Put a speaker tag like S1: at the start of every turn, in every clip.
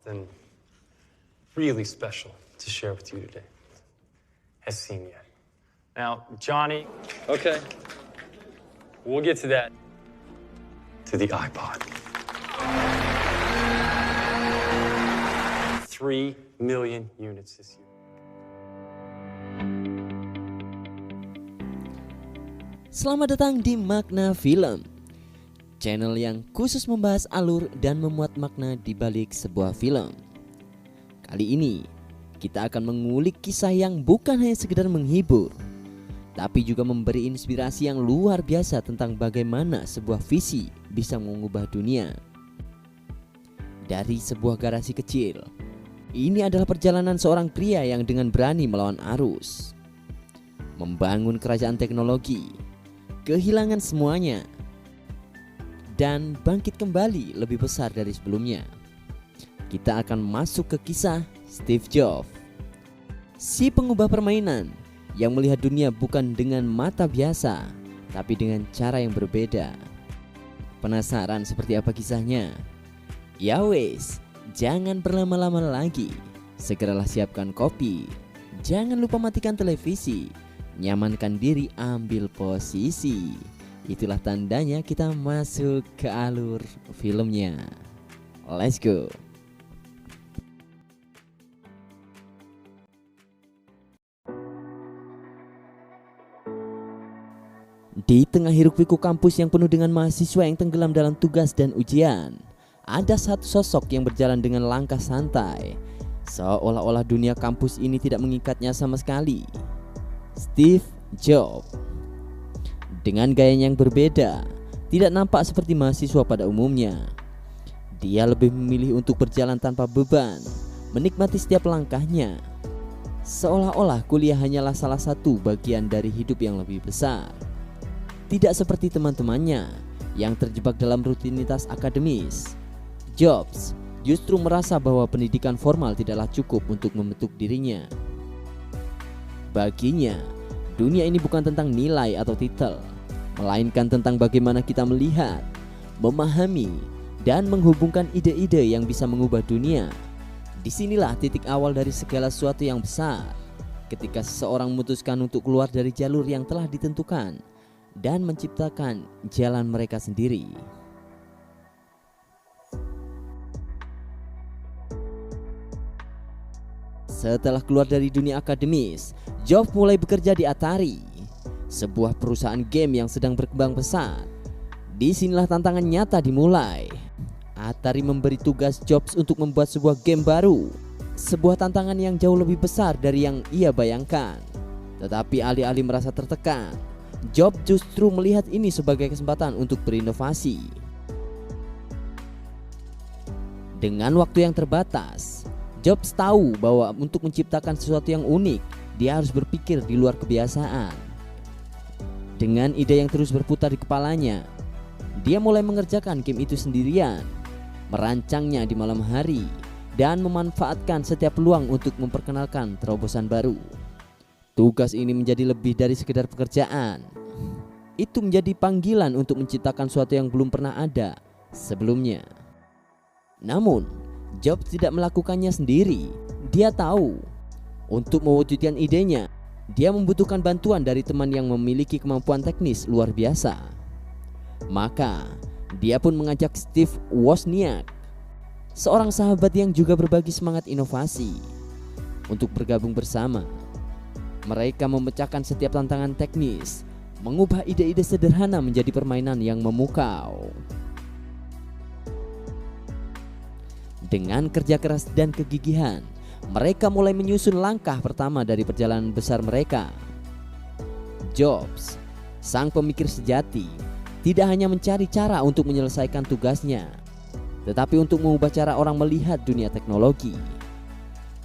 S1: Something really special to share with you today. Has seen yet. Now, Johnny. Okay. We'll get to that. To the iPod. 3 million units this year.
S2: Selamat datang di Makna Film, channel yang khusus membahas alur dan memuat makna di balik sebuah film. Kali ini kita akan mengulik kisah yang bukan hanya sekedar menghibur, tapi juga memberi inspirasi yang luar biasa tentang bagaimana sebuah visi bisa mengubah dunia. Dari sebuah garasi kecil, ini adalah perjalanan seorang pria yang dengan berani melawan arus, membangun kerajaan teknologi, kehilangan semuanya, dan bangkit kembali lebih besar dari sebelumnya. Kita akan masuk ke kisah Steve Jobs, si pengubah permainan yang melihat dunia bukan dengan mata biasa, tapi dengan cara yang berbeda. Penasaran seperti apa kisahnya? Ya wes, jangan berlama-lama lagi. Segeralah siapkan kopi, jangan lupa matikan televisi, nyamankan diri, ambil posisi. Itulah tandanya kita masuk ke alur filmnya. Let's go. Di tengah hiruk-pikuk kampus yang penuh dengan mahasiswa yang tenggelam dalam tugas dan ujian, ada satu sosok yang berjalan dengan langkah santai, seolah-olah dunia kampus ini tidak mengikatnya sama sekali. Steve Jobs. Dengan gayanya yang berbeda, tidak nampak seperti mahasiswa pada umumnya. Dia lebih memilih untuk berjalan tanpa beban, menikmati setiap langkahnya, seolah-olah kuliah hanyalah salah satu bagian dari hidup yang lebih besar. Tidak seperti teman-temannya yang terjebak dalam rutinitas akademis, Jobs justru merasa bahwa pendidikan formal tidaklah cukup untuk membentuk dirinya. Baginya, dunia ini bukan tentang nilai atau titel, melainkan tentang bagaimana kita melihat, memahami, dan menghubungkan ide-ide yang bisa mengubah dunia. Disinilah titik awal dari segala sesuatu yang besar, ketika seseorang memutuskan untuk keluar dari jalur yang telah ditentukan dan menciptakan jalan mereka sendiri. Setelah keluar dari dunia akademis, Jobs mulai bekerja di Atari, sebuah perusahaan game yang sedang berkembang pesat. Disinilah tantangan nyata dimulai. Atari memberi tugas Jobs untuk membuat sebuah game baru, sebuah tantangan yang jauh lebih besar dari yang ia bayangkan. Tetapi alih-alih merasa tertekan, Jobs justru melihat ini sebagai kesempatan untuk berinovasi. Dengan waktu yang terbatas, Jobs tahu bahwa untuk menciptakan sesuatu yang unik, dia harus berpikir di luar kebiasaan. Dengan ide yang terus berputar di kepalanya, dia mulai mengerjakan game itu sendirian, merancangnya di malam hari, dan memanfaatkan setiap peluang untuk memperkenalkan terobosan baru. Tugas ini menjadi lebih dari sekedar pekerjaan. Itu menjadi panggilan untuk menciptakan sesuatu yang belum pernah ada sebelumnya. Namun, Jobs tidak melakukannya sendiri. Dia tahu, untuk mewujudkan idenya, dia membutuhkan bantuan dari teman yang memiliki kemampuan teknis luar biasa. Maka, dia pun mengajak Steve Wozniak, seorang sahabat yang juga berbagi semangat inovasi, untuk bergabung bersama. Mereka memecahkan setiap tantangan teknis, mengubah ide-ide sederhana menjadi permainan yang memukau. Dengan kerja keras dan kegigihan, mereka mulai menyusun langkah pertama dari perjalanan besar mereka. Jobs, sang pemikir sejati, tidak hanya mencari cara untuk menyelesaikan tugasnya, tetapi untuk mengubah cara orang melihat dunia teknologi.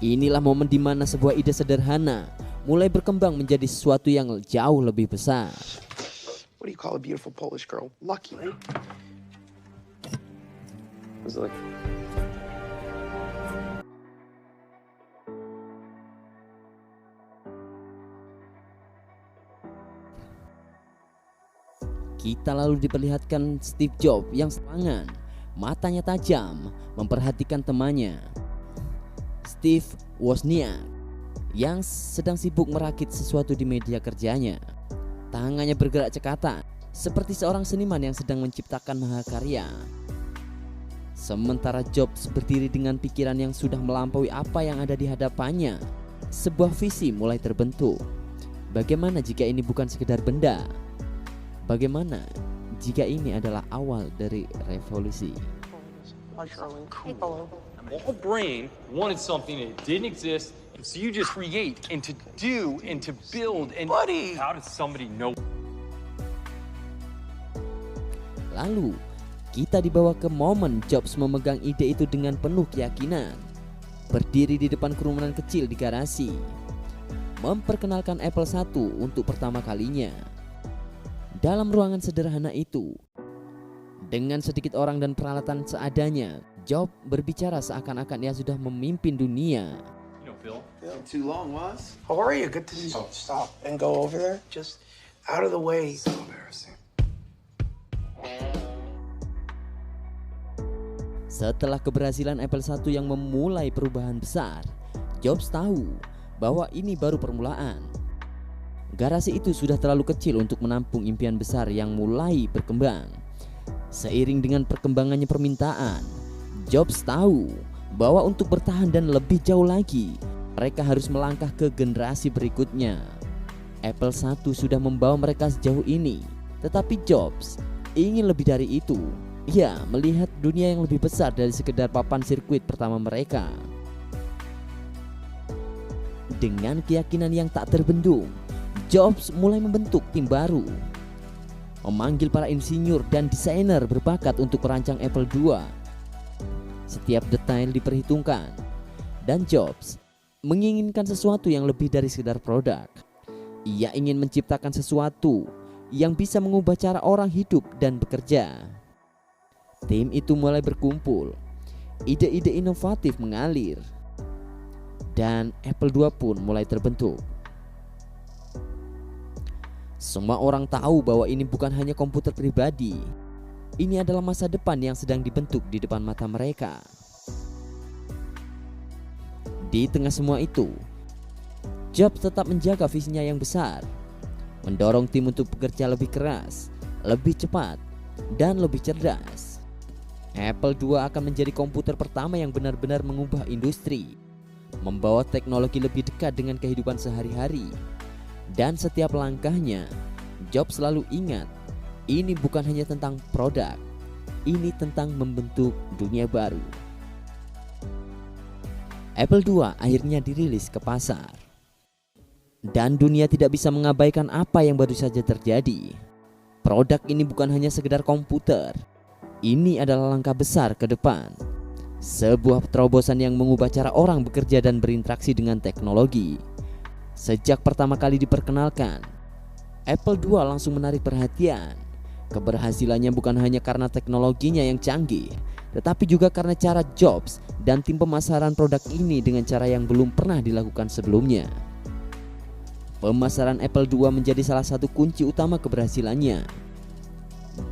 S2: Inilah momen di mana sebuah ide sederhana mulai berkembang menjadi sesuatu yang jauh lebih besar.
S3: What do you call a beautiful Polish girl? Lucky.
S2: Kita lalu diperlihatkan Steve Jobs yang serangan, matanya tajam, memperhatikan temannya. Steve Wozniak yang sedang sibuk merakit sesuatu di media kerjanya. Tangannya bergerak cekatan seperti seorang seniman yang sedang menciptakan mahakarya. Sementara Jobs berdiri dengan pikiran yang sudah melampaui apa yang ada di hadapannya. Sebuah visi mulai terbentuk. Bagaimana jika ini bukan sekedar benda? Bagaimana jika ini adalah awal dari revolusi?
S1: My brain wanted something that didn't exist, and so you just create and to do and to build and
S3: Buddy!
S1: How does somebody know?
S2: Lalu kita dibawa ke momen Jobs memegang ide itu dengan penuh keyakinan. Berdiri di depan kerumunan kecil di garasi, memperkenalkan Apple I untuk pertama kalinya. Dalam ruangan sederhana itu, dengan sedikit orang dan peralatan seadanya, Jobs berbicara seakan-akan ia sudah memimpin dunia.
S1: You know, Phil.
S4: Too long, was?
S3: How are you? Good to see you. Stop and go over there. Just out of the way.
S4: So embarrassing.
S2: Setelah keberhasilan Apple I yang memulai perubahan besar, Jobs tahu bahwa ini baru permulaan. Garasi itu sudah terlalu kecil untuk menampung impian besar yang mulai berkembang. Seiring dengan perkembangannya permintaan, Jobs tahu bahwa untuk bertahan dan lebih jauh lagi, mereka harus melangkah ke generasi berikutnya. Apple I sudah membawa mereka sejauh ini, tetapi Jobs ingin lebih dari itu. Ia melihat dunia yang lebih besar dari sekedar papan sirkuit pertama mereka. Dengan keyakinan yang tak terbendung, Jobs mulai membentuk tim baru, memanggil para insinyur dan desainer berbakat untuk merancang Apple II. Setiap detail diperhitungkan, dan Jobs menginginkan sesuatu yang lebih dari sekedar produk. Ia ingin menciptakan sesuatu yang bisa mengubah cara orang hidup dan bekerja. Tim itu mulai berkumpul, ide-ide inovatif mengalir, dan Apple II pun mulai terbentuk. Semua orang tahu bahwa ini bukan hanya komputer pribadi. Ini adalah masa depan yang sedang dibentuk di depan mata mereka. Di tengah semua itu, Jobs tetap menjaga visinya yang besar, mendorong tim untuk bekerja lebih keras, lebih cepat, dan lebih cerdas. Apple II akan menjadi komputer pertama yang benar-benar mengubah industri, membawa teknologi lebih dekat dengan kehidupan sehari-hari. Dan setiap langkahnya, Jobs selalu ingat, ini bukan hanya tentang produk, ini tentang membentuk dunia baru. Apple II akhirnya dirilis ke pasar, dan dunia tidak bisa mengabaikan apa yang baru saja terjadi. Produk ini bukan hanya sekedar komputer, ini adalah langkah besar ke depan. Sebuah terobosan yang mengubah cara orang bekerja dan berinteraksi dengan teknologi. Sejak pertama kali diperkenalkan, Apple II langsung menarik perhatian. Keberhasilannya bukan hanya karena teknologinya yang canggih, tetapi juga karena cara Jobs dan tim pemasaran produk ini dengan cara yang belum pernah dilakukan sebelumnya. Pemasaran Apple II menjadi salah satu kunci utama keberhasilannya.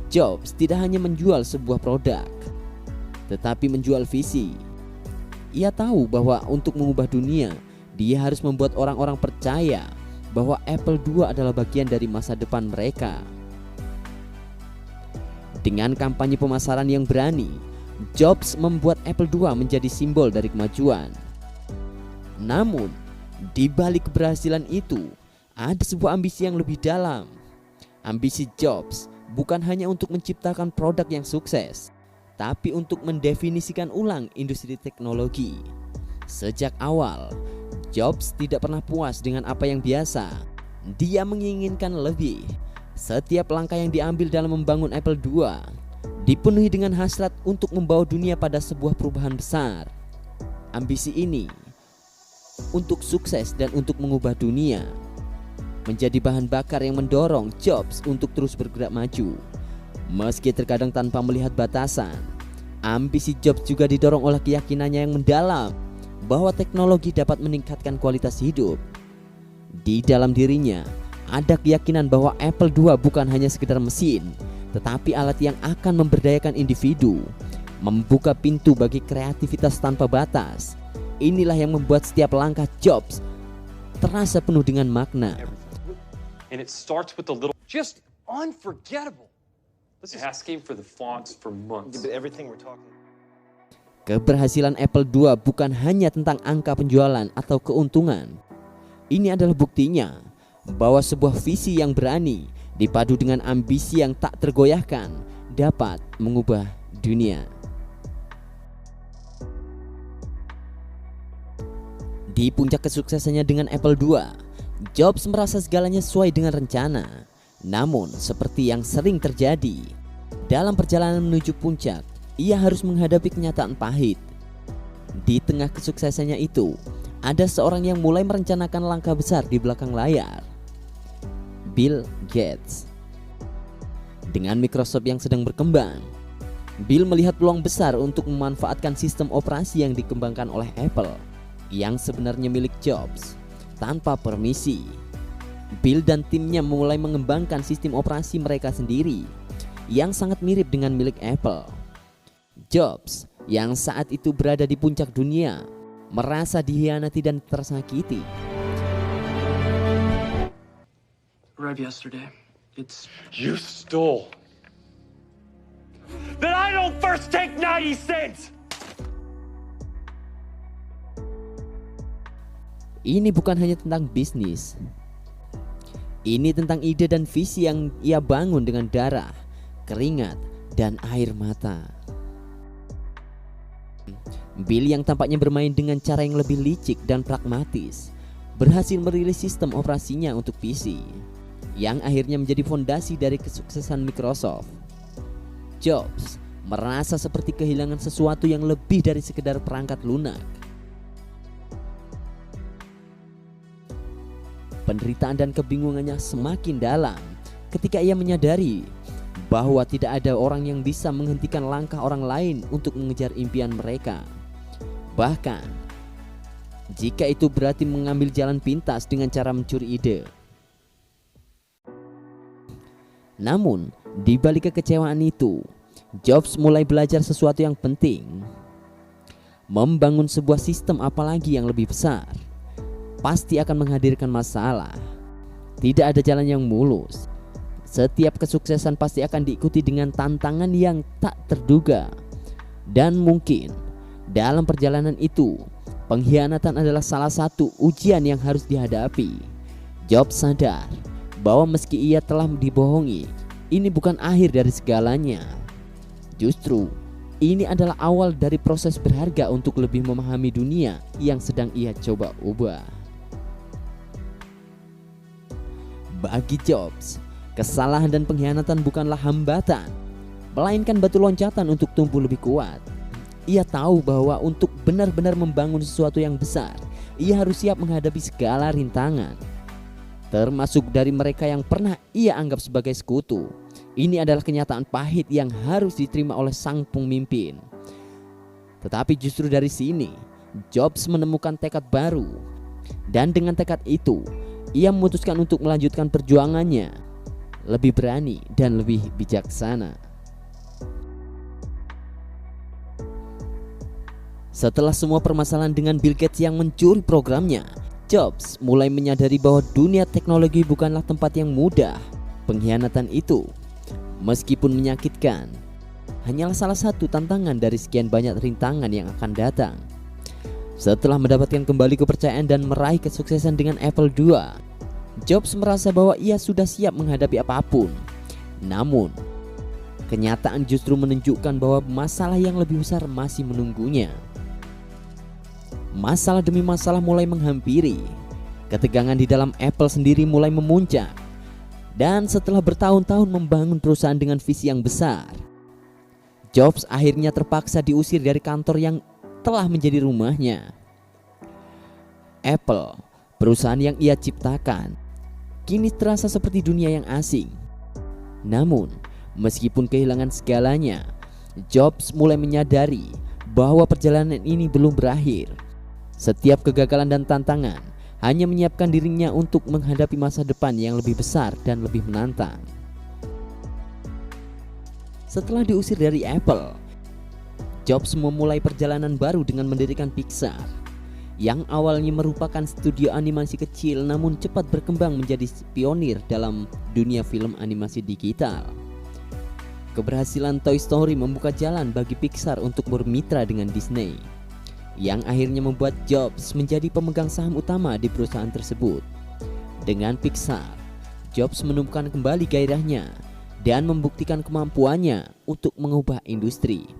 S2: Jobs tidak hanya menjual sebuah produk, tetapi menjual visi. Ia tahu bahwa untuk mengubah dunia, dia harus membuat orang-orang percaya bahwa Apple II adalah bagian dari masa depan mereka. Dengan kampanye pemasaran yang berani, Jobs membuat Apple II menjadi simbol dari kemajuan. Namun, di balik keberhasilan itu, ada sebuah ambisi yang lebih dalam. Ambisi Jobs bukan hanya untuk menciptakan produk yang sukses, tapi untuk mendefinisikan ulang industri teknologi. Sejak awal, Jobs tidak pernah puas dengan apa yang biasa. Dia menginginkan lebih. Setiap langkah yang diambil dalam membangun Apple II dipenuhi dengan hasrat untuk membawa dunia pada sebuah perubahan besar. Ambisi ini untuk sukses dan untuk mengubah dunia menjadi bahan bakar yang mendorong Jobs untuk terus bergerak maju. Meski terkadang tanpa melihat batasan, ambisi Jobs juga didorong oleh keyakinannya yang mendalam bahwa teknologi dapat meningkatkan kualitas hidup. Di dalam dirinya ada keyakinan bahwa Apple II bukan hanya sekedar mesin, tetapi alat yang akan memberdayakan individu, membuka pintu bagi kreativitas tanpa batas, Inilah yang membuat setiap langkah Jobs terasa penuh dengan makna.
S1: And it starts with the little, just unforgettable. Asking for the fonts for months.
S4: But everything we're talking.
S2: Keberhasilan Apple II bukan hanya tentang angka penjualan atau keuntungan. Ini adalah buktinya bahwa sebuah visi yang berani dipadu dengan ambisi yang tak tergoyahkan dapat mengubah dunia. Di puncak kesuksesannya dengan Apple II, Jobs merasa segalanya sesuai dengan rencana. Namun, seperti yang sering terjadi, dalam perjalanan menuju puncak, ia harus menghadapi kenyataan pahit. Di tengah kesuksesannya itu, ada seorang yang mulai merencanakan langkah besar di belakang layar. Bill Gates. Dengan Microsoft yang sedang berkembang, Bill melihat peluang besar untuk memanfaatkan sistem operasi yang dikembangkan oleh Apple yang sebenarnya milik Jobs tanpa permisi. Bill dan timnya mulai mengembangkan sistem operasi mereka sendiri yang sangat mirip dengan milik Apple. Jobs yang saat itu berada di puncak dunia merasa dikhianati dan tersakiti.
S3: Arrived yesterday. It's
S1: You stole. Then I don't first take 90 cents.
S2: Ini bukan hanya tentang bisnis. Ini tentang ide dan visi yang ia bangun dengan darah, keringat, dan air mata. Bill yang tampaknya bermain dengan cara yang lebih licik dan pragmatis berhasil merilis sistem operasinya untuk PC yang akhirnya menjadi fondasi dari kesuksesan Microsoft. Jobs merasa seperti kehilangan sesuatu yang lebih dari sekedar perangkat lunak. Penderitaan dan kebingungannya semakin dalam ketika ia menyadari bahwa tidak ada orang yang bisa menghentikan langkah orang lain untuk mengejar impian mereka. Bahkan jika itu berarti mengambil jalan pintas dengan cara mencuri ide. Namun, di balik kekecewaan itu, Jobs mulai belajar sesuatu yang penting. Membangun sebuah sistem apalagi yang lebih besar pasti akan menghadirkan masalah. Tidak ada jalan yang mulus. Setiap kesuksesan pasti akan diikuti dengan tantangan yang tak terduga. Dan mungkin dalam perjalanan itu, pengkhianatan adalah salah satu ujian yang harus dihadapi. Jobs sadar bahwa meski ia telah dibohongi, ini bukan akhir dari segalanya. Justru, ini adalah awal dari proses berharga untuk lebih memahami dunia yang sedang ia coba ubah. Bagi Jobs, kesalahan dan pengkhianatan bukanlah hambatan, melainkan batu loncatan untuk tumbuh lebih kuat. Ia tahu bahwa untuk benar-benar membangun sesuatu yang besar, ia harus siap menghadapi segala rintangan, termasuk dari mereka yang pernah ia anggap sebagai sekutu. Ini adalah kenyataan pahit yang harus diterima oleh sang pemimpin. Tetapi justru dari sini, Jobs menemukan tekad baru. Dan dengan tekad itu, ia memutuskan untuk melanjutkan perjuangannya, lebih berani dan lebih bijaksana. Setelah semua permasalahan dengan Bill Gates yang mencuri programnya, Jobs mulai menyadari bahwa dunia teknologi bukanlah tempat yang mudah. Pengkhianatan itu, meskipun menyakitkan, hanyalah salah satu tantangan dari sekian banyak rintangan yang akan datang. Setelah mendapatkan kembali kepercayaan dan meraih kesuksesan dengan Apple II, Jobs merasa bahwa ia sudah siap menghadapi apapun. Namun, kenyataan justru menunjukkan bahwa masalah yang lebih besar masih menunggunya. Masalah demi masalah mulai menghampiri. Ketegangan di dalam Apple sendiri mulai memuncak. Dan setelah bertahun-tahun membangun perusahaan dengan visi yang besar, Jobs akhirnya terpaksa diusir dari kantor yang telah menjadi rumahnya. Apple, perusahaan yang ia ciptakan, kini terasa seperti dunia yang asing. Namun, meskipun kehilangan segalanya, Jobs mulai menyadari bahwa perjalanan ini belum berakhir. Setiap kegagalan dan tantangan hanya menyiapkan dirinya untuk menghadapi masa depan yang lebih besar dan lebih menantang. Setelah diusir dari Apple, Jobs memulai perjalanan baru dengan mendirikan Pixar. yang awalnya merupakan studio animasi kecil namun cepat berkembang menjadi pionir dalam dunia film animasi digital. Keberhasilan Toy Story membuka jalan bagi Pixar untuk bermitra dengan Disney, yang akhirnya membuat Jobs menjadi pemegang saham utama di perusahaan tersebut. Dengan Pixar, Jobs menumbuhkan kembali gairahnya dan membuktikan kemampuannya untuk mengubah industri.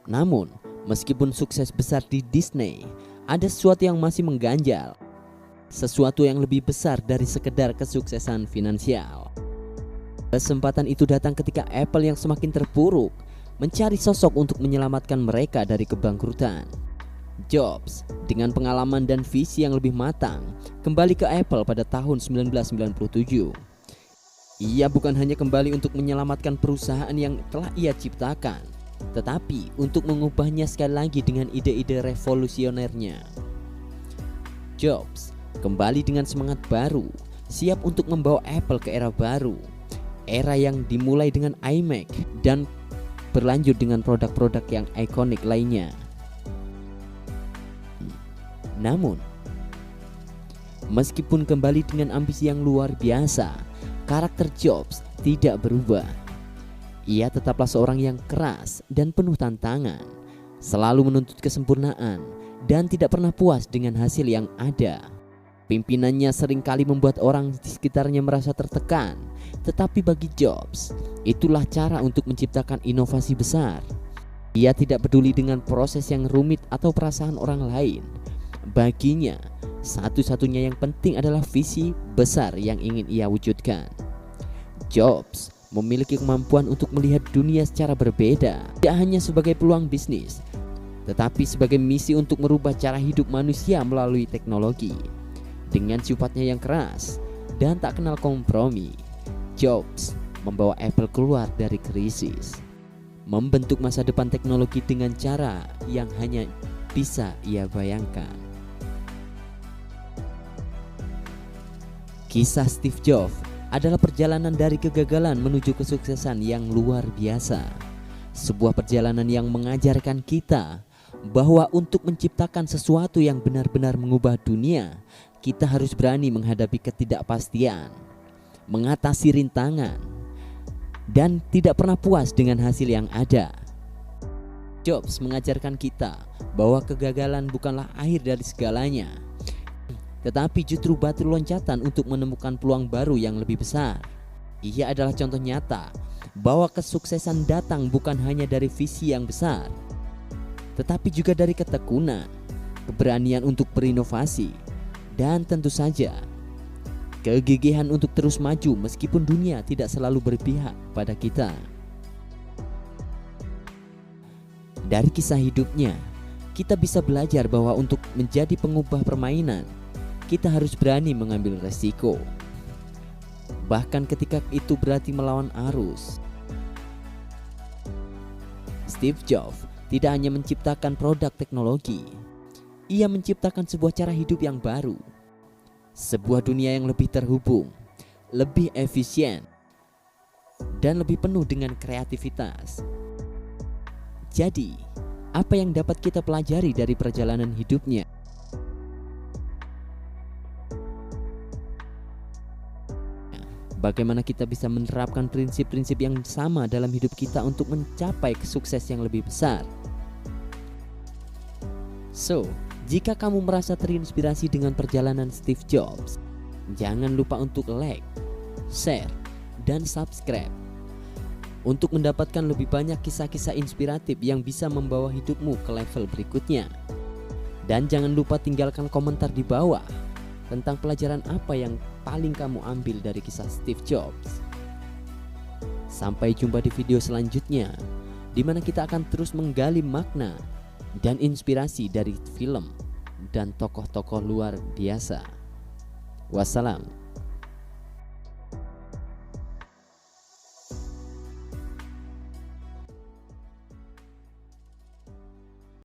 S2: Namun, meskipun sukses besar di Disney, ada sesuatu yang masih mengganjal. Sesuatu yang lebih besar dari sekedar kesuksesan finansial. Kesempatan itu datang ketika Apple yang semakin terpuruk mencari sosok untuk menyelamatkan mereka dari kebangkrutan. Jobs dengan pengalaman dan visi yang lebih matang kembali ke Apple pada tahun 1997. Ia bukan hanya kembali untuk menyelamatkan perusahaan yang telah ia ciptakan, tetapi untuk mengubahnya sekali lagi dengan ide-ide revolusionernya. Jobs kembali dengan semangat baru, siap untuk membawa Apple ke era baru, era yang dimulai dengan iMac dan berlanjut dengan produk-produk yang ikonik lainnya. Namun, meskipun kembali dengan ambisi yang luar biasa, karakter Jobs tidak berubah. Ia tetaplah seorang yang keras dan penuh tantangan, selalu menuntut kesempurnaan dan tidak pernah puas dengan hasil yang ada. Pimpinannya seringkali membuat orang di sekitarnya merasa tertekan, tetapi bagi Jobs, itulah cara untuk menciptakan inovasi besar. Ia tidak peduli dengan proses yang rumit atau perasaan orang lain. Baginya, satu-satunya yang penting adalah visi besar yang ingin ia wujudkan. Jobs memiliki kemampuan untuk melihat dunia secara berbeda, tidak hanya sebagai peluang bisnis, tetapi sebagai misi untuk merubah cara hidup manusia melalui teknologi. Dengan sifatnya yang keras dan tak kenal kompromi, Jobs membawa Apple keluar dari krisis, membentuk masa depan teknologi dengan cara yang hanya bisa ia bayangkan. Kisah Steve Jobs adalah perjalanan dari kegagalan menuju kesuksesan yang luar biasa. Sebuah perjalanan yang mengajarkan kita bahwa untuk menciptakan sesuatu yang benar-benar mengubah dunia, kita harus berani menghadapi ketidakpastian, mengatasi rintangan, dan tidak pernah puas dengan hasil yang ada. Jobs mengajarkan kita bahwa kegagalan bukanlah akhir dari segalanya, tetapi justru batu loncatan untuk menemukan peluang baru yang lebih besar. Ia adalah contoh nyata bahwa kesuksesan datang bukan hanya dari visi yang besar, tetapi juga dari ketekunan, keberanian untuk berinovasi, dan tentu saja kegigihan untuk terus maju meskipun dunia tidak selalu berpihak pada kita. Dari kisah hidupnya, kita bisa belajar bahwa untuk menjadi pengubah permainan, kita harus berani mengambil resiko, bahkan ketika itu berarti melawan arus. Steve Jobs tidak hanya menciptakan produk teknologi, ia menciptakan sebuah cara hidup yang baru, sebuah dunia yang lebih terhubung, lebih efisien, dan lebih penuh dengan kreativitas. Jadi, apa yang dapat kita pelajari dari perjalanan hidupnya? Bagaimana kita bisa menerapkan prinsip-prinsip yang sama dalam hidup kita untuk mencapai sukses yang lebih besar? So, jika kamu merasa terinspirasi dengan perjalanan Steve Jobs, jangan lupa untuk like, share, dan subscribe untuk mendapatkan lebih banyak kisah-kisah inspiratif yang bisa membawa hidupmu ke level berikutnya. Dan jangan lupa tinggalkan komentar di bawah tentang pelajaran apa yang paling kamu ambil dari kisah Steve Jobs. Sampai jumpa di video selanjutnya, di mana kita akan terus menggali makna dan inspirasi dari film dan tokoh-tokoh luar biasa. Wassalam.